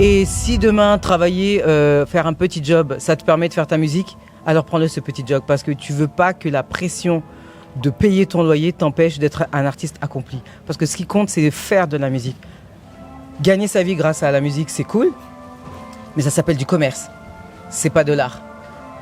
Et si demain, travailler, faire un petit job, ça te permet de faire ta musique, alors prends-le ce petit job parce que tu veux pas que la pression de payer ton loyer t'empêche d'être un artiste accompli. Parce que ce qui compte, c'est de faire de la musique. Gagner sa vie grâce à la musique, c'est cool, mais ça s'appelle du commerce. C'est pas de l'art.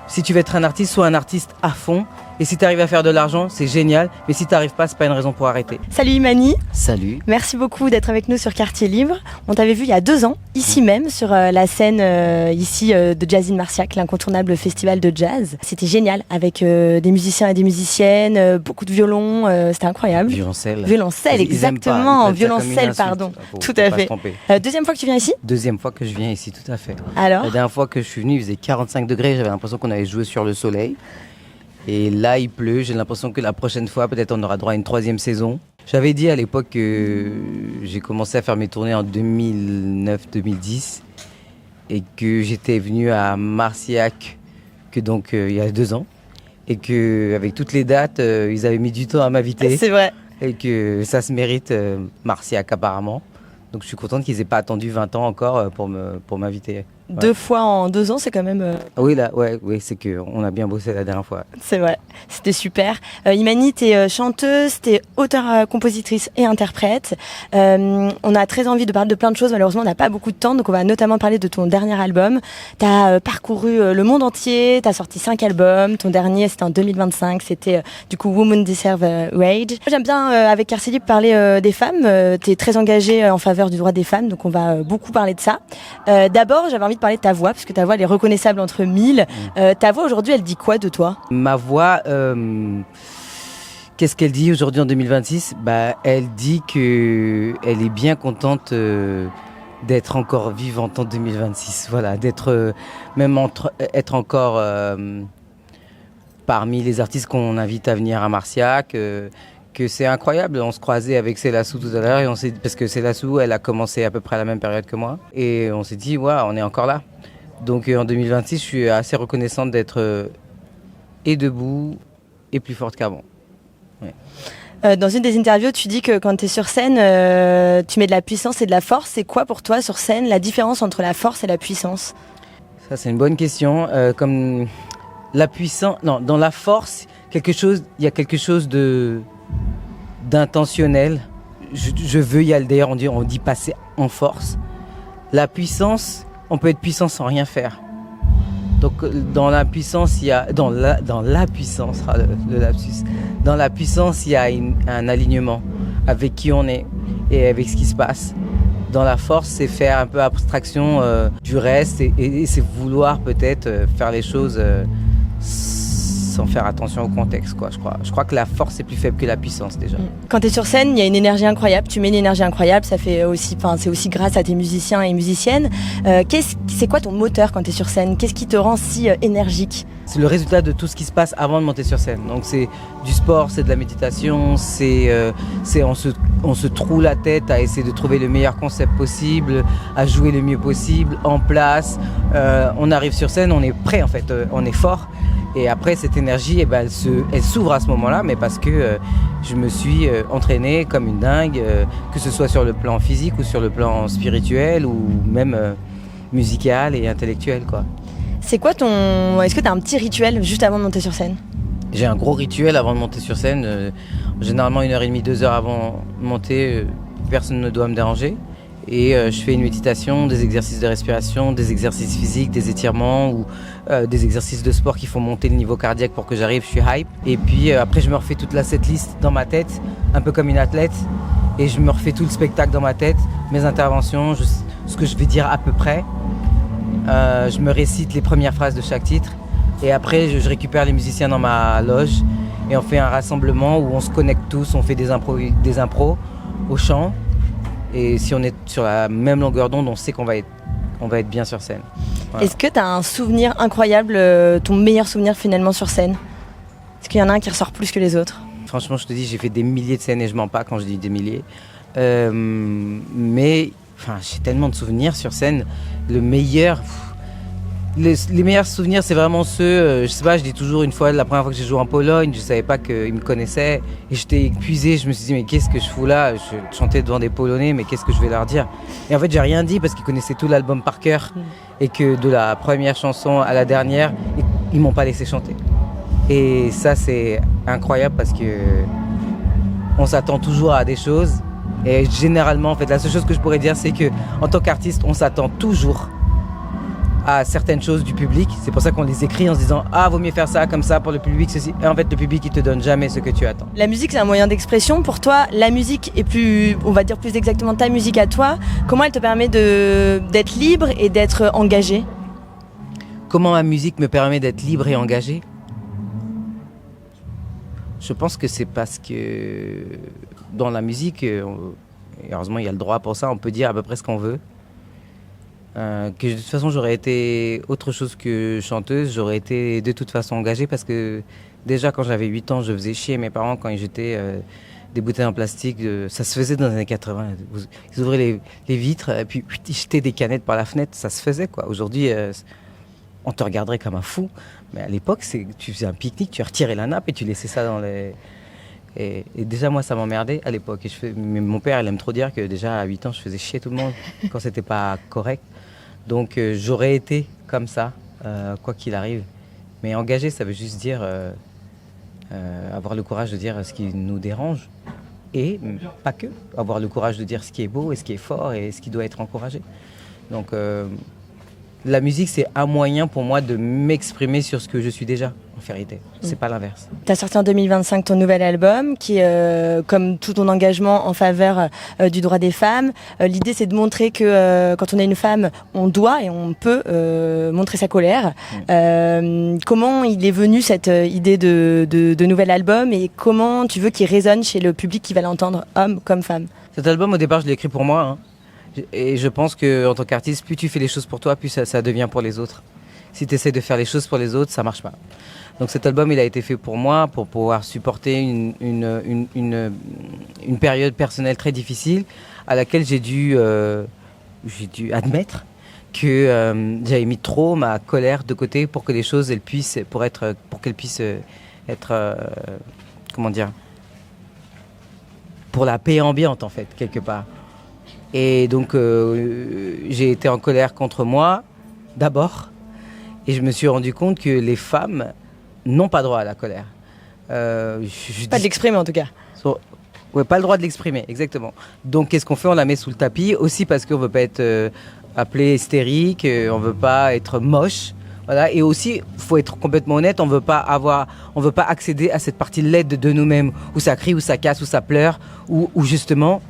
Si tu veux être un artiste, sois un artiste à fond. Et si tu arrives à faire de l'argent, c'est génial. Mais si tu n'arrives pas, c'est pas une raison pour arrêter. Salut Imani. Salut. Merci beaucoup d'être avec nous sur Quartier Libre. On t'avait vu il y a 2 ans, ici même, sur la scène de Jazz in Marciac, l'incontournable festival de jazz. C'était génial, avec des musiciens et des musiciennes, beaucoup de violons, c'était incroyable. Violoncelle. Violoncelle, exactement. Violoncelle, pardon. Tout à fait. Deuxième fois que tu viens ici ? Deuxième fois que je viens ici, tout à fait. Alors ? La dernière fois que je suis venu, il faisait 45 degrés. J'avais l'impression qu'on avait joué sur le soleil. Et là, il pleut. J'ai l'impression que la prochaine fois, peut-être on aura droit à une 3e saison. J'avais dit à l'époque que j'ai commencé à faire mes tournées en 2009-2010 et que j'étais venu à Marciac donc il y a 2 ans et qu'avec toutes les dates, ils avaient mis du temps à m'inviter. C'est vrai. Et que ça se mérite, Marciac apparemment. Donc je suis contente qu'ils aient pas attendu 20 ans encore pour m'inviter. Ouais. 2 fois en 2 ans, c'est quand même... Oui, là, ouais, c'est qu'on a bien bossé la dernière fois. C'est vrai, c'était super. Imani, t'es chanteuse, t'es auteure, compositrice et interprète. On a très envie de parler de plein de choses, malheureusement on n'a pas beaucoup de temps, donc on va notamment parler de ton dernier album. T'as parcouru le monde entier, t'as sorti 5 albums, ton dernier c'était en 2025, c'était du coup Women Deserve Rage. J'aime bien avec Quartier Libre parler des femmes, t'es très engagée en faveur du droit des femmes, donc on va beaucoup parler de ça. D'abord, j'avais envie de parler de ta voix, parce que ta voix elle est reconnaissable entre 1000. Ta voix aujourd'hui, elle dit quoi de toi ? Ma voix, qu'est-ce qu'elle dit aujourd'hui en 2026 ? Elle dit qu'elle est bien contente d'être encore vivante en 2026. Voilà, d'être être encore parmi les artistes qu'on invite à venir à Marciac. Que c'est incroyable, on se croisait avec Célassou tout à l'heure et parce que Célassou elle a commencé à peu près à la même période que moi et on s'est dit on est encore là. Donc en 2026 je suis assez reconnaissante d'être et debout et plus forte qu'avant. Ouais. Dans une des interviews tu dis que quand tu es sur scène tu mets de la puissance et de la force. C'est quoi pour toi sur scène la différence entre la force et la puissance ? Ça c'est une bonne question. Comme la puissance, non, dans la force il y a quelque chose d'intentionnel. Je veux y aller. D'ailleurs, on dit passer en force. La puissance, on peut être puissant sans rien faire. Donc, dans la puissance, il y a dans la puissance, le lapsus. Dans la puissance, il y a un alignement avec qui on est et avec ce qui se passe. Dans la force, c'est faire un peu abstraction du reste et c'est vouloir peut-être faire les choses sans faire attention au contexte, quoi, je crois. Je crois que la force est plus faible que la puissance, déjà. Quand tu es sur scène, il y a une énergie incroyable. Tu mets une énergie incroyable. C'est aussi grâce à tes musiciens et musiciennes. C'est quoi ton moteur quand tu es sur scène ? Qu'est-ce qui te rend si énergique ? C'est le résultat de tout ce qui se passe avant de monter sur scène. Donc c'est du sport, c'est de la méditation, on se troue la tête à essayer de trouver le meilleur concept possible, à jouer le mieux possible, en place. On arrive sur scène, on est prêt en fait, on est fort. Et après, cette énergie, elle s'ouvre à ce moment-là, mais parce que je me suis entraîné comme une dingue, que ce soit sur le plan physique ou sur le plan spirituel ou même musical et intellectuel, quoi. C'est quoi Est-ce que tu as un petit rituel juste avant de monter sur scène ? J'ai un gros rituel avant de monter sur scène. Généralement 1h30, 2 heures avant de monter, personne ne doit me déranger. Et je fais une méditation, des exercices de respiration, des exercices physiques, des étirements ou des exercices de sport qui font monter le niveau cardiaque pour que j'arrive, je suis hype. Et puis après je me refais toute la setlist dans ma tête, un peu comme une athlète. Et je me refais tout le spectacle dans ma tête, mes interventions, ce que je vais dire à peu près. Je me récite les premières phrases de chaque titre. Et après je récupère les musiciens dans ma loge et on fait un rassemblement où on se connecte tous, on fait des impros au chant. Et si on est sur la même longueur d'onde, on sait qu'on va être bien sur scène. Voilà. Est-ce que tu as un souvenir incroyable, ton meilleur souvenir finalement sur scène ? Est-ce qu'il y en a un qui ressort plus que les autres ? Franchement, je te dis, j'ai fait des milliers de scènes et je mens pas quand je dis des milliers. Mais j'ai tellement de souvenirs sur scène. Le meilleur, Les meilleurs souvenirs, c'est vraiment ceux, je sais pas, je dis toujours une fois, la première fois que j'ai joué en Pologne, je savais pas qu'ils me connaissaient et j'étais épuisé, je me suis dit mais qu'est-ce que je fous là? Je chantais devant des Polonais, mais qu'est-ce que je vais leur dire? Et en fait, j'ai rien dit parce qu'ils connaissaient tout l'album par cœur et que de la première chanson à la dernière, ils m'ont pas laissé chanter. Et ça, c'est incroyable parce que on s'attend toujours à des choses et généralement, en fait, la seule chose que je pourrais dire, c'est que en tant qu'artiste, on s'attend toujours à certaines choses du public. C'est pour ça qu'on les écrit en se disant « Ah, vaut mieux faire ça comme ça pour le public, ceci. » Et en fait, le public, il te donne jamais ce que tu attends. La musique, c'est un moyen d'expression. Pour toi, la musique est plus, on va dire plus exactement ta musique à toi. Comment elle te permet d'être libre et d'être engagé? Comment ma musique me permet d'être libre et engagé? Je pense que c'est parce que dans la musique, et heureusement il y a le droit pour ça, on peut dire à peu près ce qu'on veut. Que de toute façon j'aurais été autre chose que chanteuse, j'aurais été de toute façon engagée parce que déjà quand j'avais 8 ans, je faisais chier mes parents quand ils jetaient des bouteilles en plastique. Ça se faisait dans les années 80. Ils ouvraient les vitres et puis ils jetaient des canettes par la fenêtre, ça se faisait quoi. Aujourd'hui, on te regarderait comme un fou. Mais à l'époque, tu faisais un pique-nique, tu retirais la nappe et tu laissais ça dans les... Et déjà, moi, ça m'emmerdait à l'époque. Mais mon père, il aime trop dire que déjà, à 8 ans, je faisais chier tout le monde quand c'était pas correct. Donc, j'aurais été comme ça, quoi qu'il arrive. Mais engagé, ça veut juste dire avoir le courage de dire ce qui nous dérange. Et pas que, avoir le courage de dire ce qui est beau et ce qui est fort et ce qui doit être encouragé. Donc... la musique, c'est un moyen pour moi de m'exprimer sur ce que je suis déjà, en vérité. C'est pas l'inverse. Tu as sorti en 2025 ton nouvel album, qui est, comme tout ton engagement en faveur du droit des femmes. L'idée, c'est de montrer que quand on est une femme, on doit et on peut montrer sa colère. Comment il est venu cette idée de nouvel album et comment tu veux qu'il résonne chez le public qui va l'entendre, homme comme femme? Cet album, au départ, je l'ai écrit pour moi, hein. Et je pense qu'en tant qu'artiste, plus tu fais les choses pour toi, plus ça devient pour les autres. Si tu essaies de faire les choses pour les autres, ça marche pas. Donc cet album, il a été fait pour moi, pour pouvoir supporter une période personnelle très difficile à laquelle j'ai dû admettre que j'avais mis trop ma colère de côté pour que les choses pour qu'elles puissent être comment dire, pour la paix ambiante en fait, quelque part. Et donc, j'ai été en colère contre moi, d'abord, et je me suis rendu compte que les femmes n'ont pas droit à la colère. Pas de l'exprimer, en tout cas. Ouais, pas le droit de l'exprimer, exactement. Donc, qu'est-ce qu'on fait? On la met sous le tapis, aussi parce qu'on ne veut pas être appelé hystérique, on ne veut pas être moche. Voilà. Et aussi, il faut être complètement honnête, on veut pas accéder à cette partie laide de nous-mêmes, où ça crie, où ça casse, où ça pleure, où justement...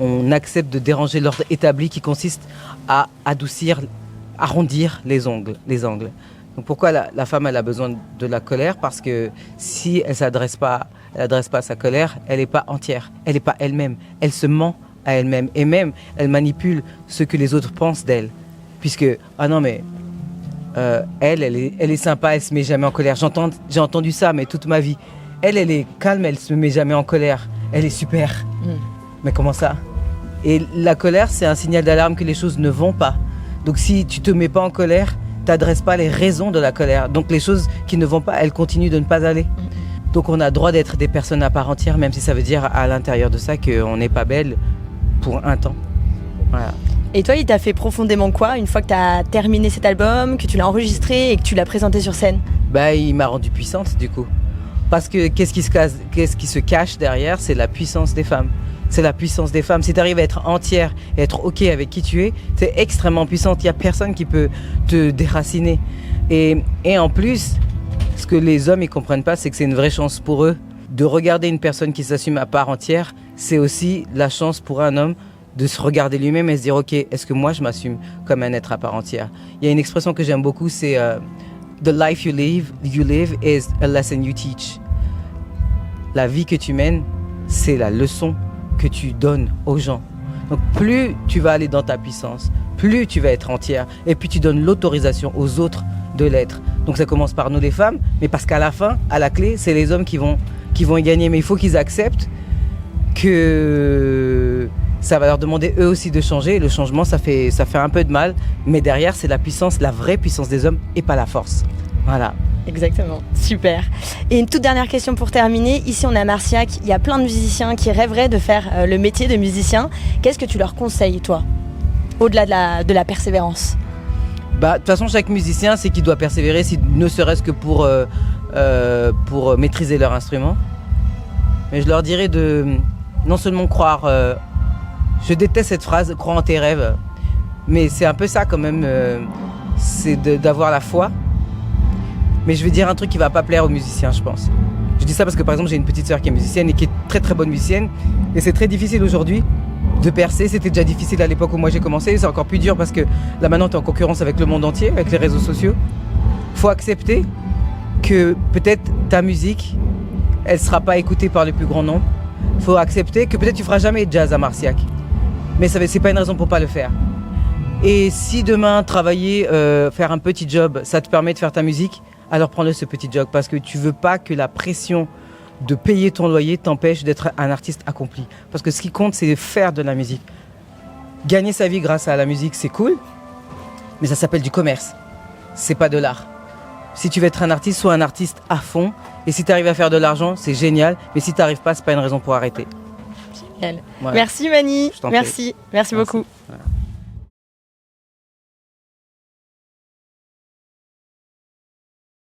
on accepte de déranger l'ordre établi qui consiste à arrondir les angles. Donc pourquoi la femme elle a besoin de la colère? Parce que si elle s'adresse pas à sa colère, elle n'est pas entière, elle n'est pas elle-même, elle se ment à elle-même et même elle manipule ce que les autres pensent d'elle. Puisque ah non mais elle est sympa, elle se met jamais en colère. J'ai entendu ça mais toute ma vie. Elle est calme, elle se met jamais en colère. Elle est super. Mais comment ça? Et la colère, c'est un signal d'alarme que les choses ne vont pas. Donc si tu te mets pas en colère, t'adresses pas les raisons de la colère. Donc les choses qui ne vont pas, elles continuent de ne pas aller. Donc on a le droit d'être des personnes à part entière, même si ça veut dire à l'intérieur de ça qu'on n'est pas belle pour un temps. Voilà. Et toi, il t'a fait profondément quoi une fois que tu as terminé cet album, que tu l'as enregistré et que tu l'as présenté sur scène? Il m'a rendue puissante du coup. Parce que qu'est-ce qui se cache derrière? C'est la puissance des femmes. C'est la puissance des femmes. Si tu arrives à être entière et être OK avec qui tu es, c'est extrêmement puissante. Il n'y a personne qui peut te déraciner. Et en plus, ce que les hommes ne comprennent pas, c'est que c'est une vraie chance pour eux. De regarder une personne qui s'assume à part entière, c'est aussi la chance pour un homme de se regarder lui-même et se dire OK, est-ce que moi je m'assume comme un être à part entière? Il y a une expression que j'aime beaucoup, c'est The life you live is a lesson you teach. La vie que tu mènes, c'est la leçon que tu donnes aux gens. Donc plus tu vas aller dans ta puissance, plus tu vas être entière et puis tu donnes l'autorisation aux autres de l'être. Donc ça commence par nous les femmes, mais parce qu'à la fin, à la clé, c'est les hommes qui vont y gagner. Mais il faut qu'ils acceptent qu'ils ça va leur demander eux aussi de changer. Le changement, ça fait un peu de mal, mais derrière, c'est la puissance, la vraie puissance des hommes et pas la force. Voilà. Exactement, super. Et une toute dernière question pour terminer. Ici, on est à Marciac, il y a plein de musiciens qui rêveraient de faire le métier de musicien. Qu'est-ce que tu leur conseilles, toi, au-delà de la persévérance? De toute façon, chaque musicien sait qu'il doit persévérer, ne serait-ce que pour maîtriser leur instrument. Mais je leur dirais de non seulement croire, je déteste cette phrase, croire en tes rêves, mais c'est un peu ça quand même, c'est d'avoir la foi. Mais je vais dire un truc qui va pas plaire aux musiciens, je pense. Je dis ça parce que par exemple, j'ai une petite sœur qui est musicienne et qui est très très bonne musicienne, et c'est très difficile aujourd'hui de percer. C'était déjà difficile à l'époque où moi j'ai commencé, c'est encore plus dur parce que là maintenant tu es en concurrence avec le monde entier, avec les réseaux sociaux. Faut accepter que peut-être ta musique, elle sera pas écoutée par le plus grand nombre. Faut accepter que peut-être tu feras jamais de jazz à Marciac, mais c'est pas une raison pour pas le faire. Et si demain travailler, faire un petit job, ça te permet de faire ta musique, alors prends-le ce petit job, parce que tu veux pas que la pression de payer ton loyer t'empêche d'être un artiste accompli. Parce que ce qui compte, c'est faire de la musique. Gagner sa vie grâce à la musique, c'est cool, mais ça s'appelle du commerce. C'est pas de l'art. Si tu veux être un artiste, sois un artiste à fond. Et si tu arrives à faire de l'argent, c'est génial. Mais si tu n'arrives pas, c'est pas une raison pour arrêter. Génial. Voilà. Merci Mani. Merci beaucoup.